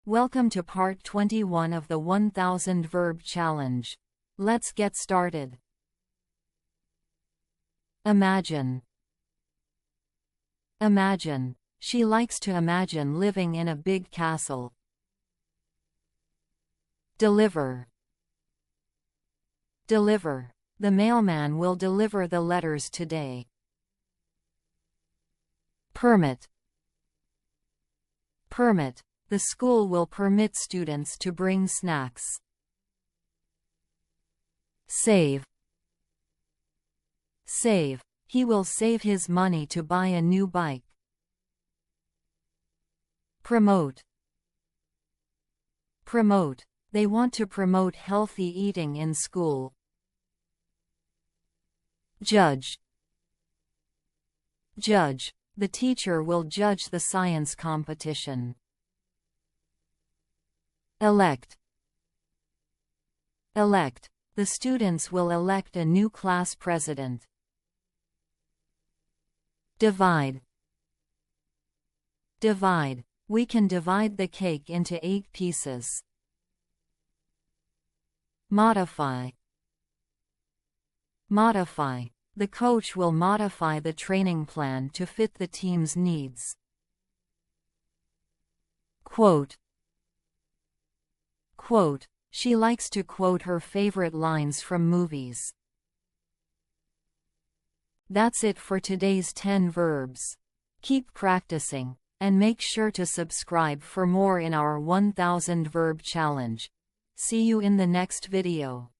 Welcome to part 21 of the 1000 Verb Challenge. Let's get started. Imagine. Imagine. She likes to imagine living in a big castle. Deliver. Deliver. The mailman will deliver the letters today. Permit. Permit. The school will permit students to bring snacks. Save. Save. He will save his money to buy a new bike. Promote. Promote. They want to promote healthy eating in school. Judge. Judge. The teacher will judge the science competition. Elect. Elect. The students will elect a new class president. Divide. Divide. We can divide the cake into 8 pieces. Modify. Modify. The coach will modify the training plan to fit the team's needs. Quote. Quote. She likes to quote her favorite lines from movies. That's it for today's 10 verbs. Keep practicing, and make sure to subscribe for more in our 1000 Verb Challenge. See you in the next video.